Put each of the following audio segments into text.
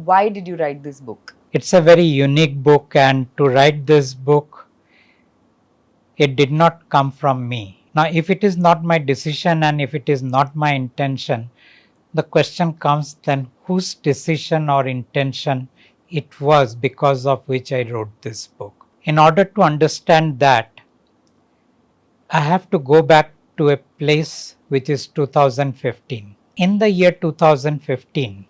why did you write this book? It's a very unique book, and to write this book, it did not come from me. Now, if it is not my decision and if it is not my intention, the question comes then whose decision or intention it was because of which I wrote this book. In order to understand that, I have to go back to a place which is 2015. In the year 2015,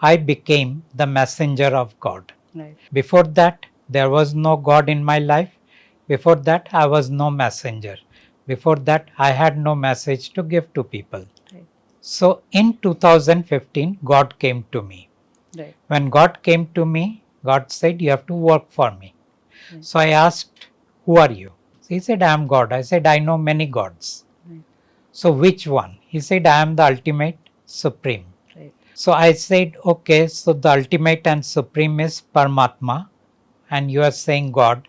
I became the messenger of God. Right. Before that, there was no God in my life. Before that, I was no messenger. Before that, I had no message to give to people. Right. So in 2015, God came to me. Right. When God came to me, God said, you have to work for me. Right. So I asked, who are you? He said, I am God. I said, I know many gods. Right. So which one? He said, I am the ultimate supreme. Right. So I said, okay, so the ultimate and supreme is Paramatma, and you are saying God.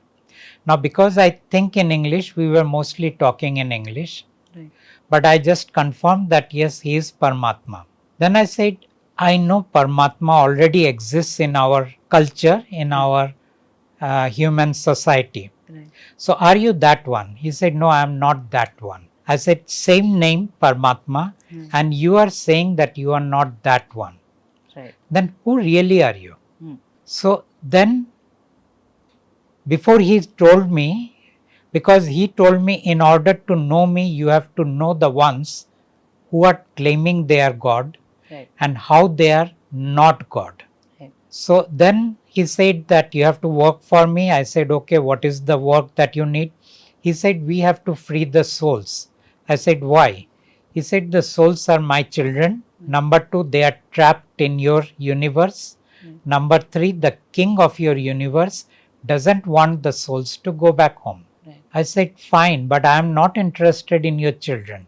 Now, because I think in English, we were mostly talking in English, Right. but I just confirmed that yes, he is Paramatma. Then I said, I know Paramatma already exists in our culture, in our human society. Right. So are you that one? He said, no, I am not that one. I said, same name, Paramatma, and you are saying that you are not that one. Right. Then who really are you? So then, before he told me, because he told me in order to know me, you have to know the ones who are claiming they are God, Right. and how they are not God. Right. So then he said that you have to work for me. I said, okay, what is the work that you need? He said, we have to free the souls. I said, why? He said, the souls are my children. Number two, they are trapped in your universe. Number three, the king of your universe doesn't want the souls to go back home. Right. I said, fine, but I am not interested in your children.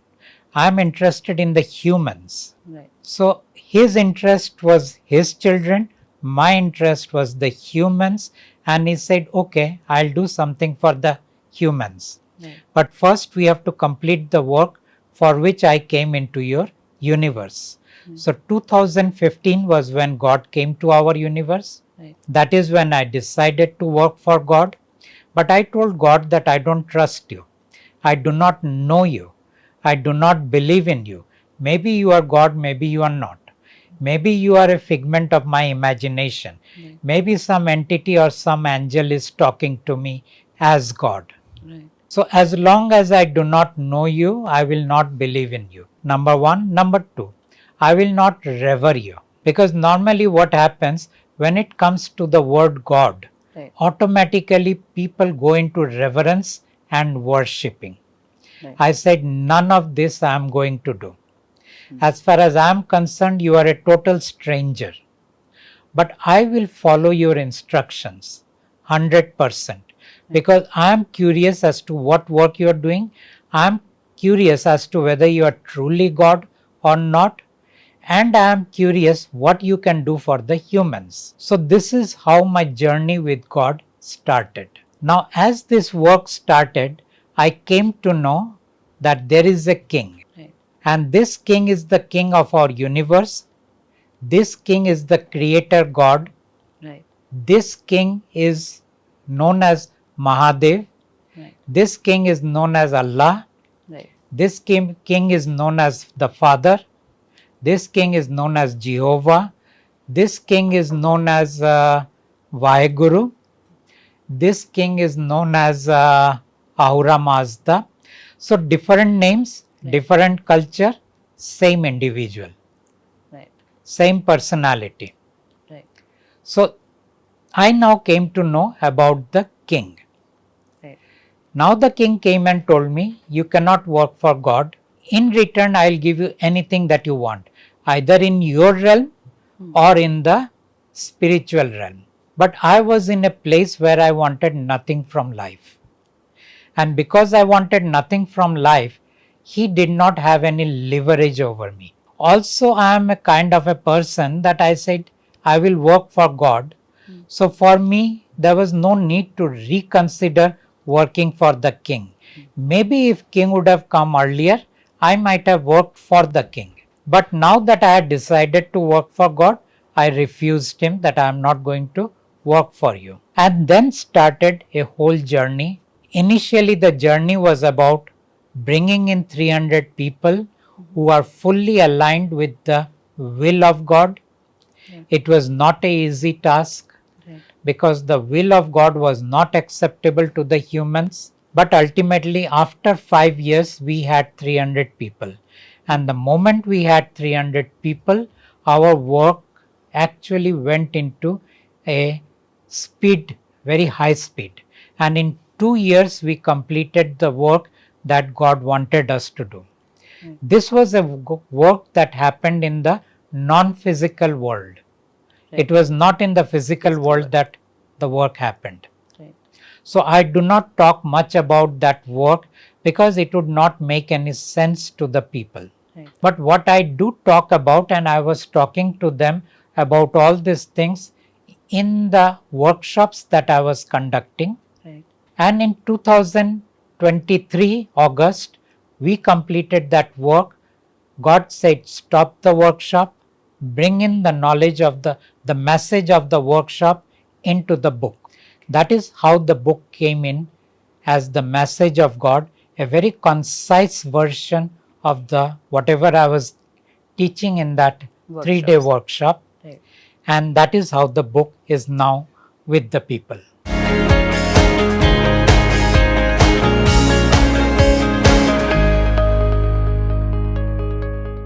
I am interested in the humans. Right. So his interest was his children, my interest was the humans, and he said, okay, I'll do something for the humans. Right. But first we have to complete the work for which I came into your universe. So 2015 was when God came to our universe. Right. That is when I decided to work for God. But I told God that I don't trust you. I do not know you. I do not believe in you. Maybe you are God, maybe you are not. Maybe you are a figment of my imagination. Right. Maybe some entity or some angel is talking to me as God. Right. So as long as I do not know you, I will not believe in you. Number one. Number two, I will not revere you. Because normally what happens when it comes to the word God, Right. automatically people go into reverence and worshipping. Right. I said, none of this I am going to do. As far as I am concerned, you are a total stranger. But I will follow your instructions 100%, because I am curious as to what work you are doing. I am curious as to whether you are truly God or not. And I am curious what you can do for the humans. So this is how my journey with God started. Now, as this work started, I came to know that there is a king. Right. And this king is the king of our universe. This king is the creator God. Right. This king is known as Mahadev. Right. This king is known as Allah. Right. This king is known as the Father. This king is known as Jehovah. This king is known as Vaheguru. This king is known as Ahura Mazda. So different names, Right. different culture, same individual, Right. same personality. Right. So I now came to know about the king. Right. Now the king came and told me, you cannot work for God. In return, I'll give you anything that you want, either in your realm or in the spiritual realm. But I was in a place where I wanted nothing from life. And because I wanted nothing from life, he did not have any leverage over me. Also, I am a kind of a person that I said, I will work for God. So for me, there was no need to reconsider working for the king. Maybe if king would have come earlier, I might have worked for the king. But now that I had decided to work for God, I refused him that I am not going to work for you. And then started a whole journey. Initially, the journey was about bringing in 300 people who are fully aligned with the will of God. Right. It was not an easy task Right. because the will of God was not acceptable to the humans. But ultimately, after 5 years, we had 300 people. And the moment we had 300 people, our work actually went into a speed, very high speed. And in 2 years, we completed the work that God wanted us to do. Right. This was a work that happened in the non physical world. Right. It was not in the physical Physical world world. that the work happened. Right. So I do not talk much about that work because it would not make any sense to the people. Right. But what I do talk about, and I was talking to them about all these things in the workshops that I was conducting. Right. And in 2023 August, we completed that work. God said, stop the workshop, bring in the knowledge of the message of the workshop into the book. That is how the book came in as the message of God, a very concise version of the whatever I was teaching in that 3-day Workshops. workshop. Right. And that is how the book is now with the people.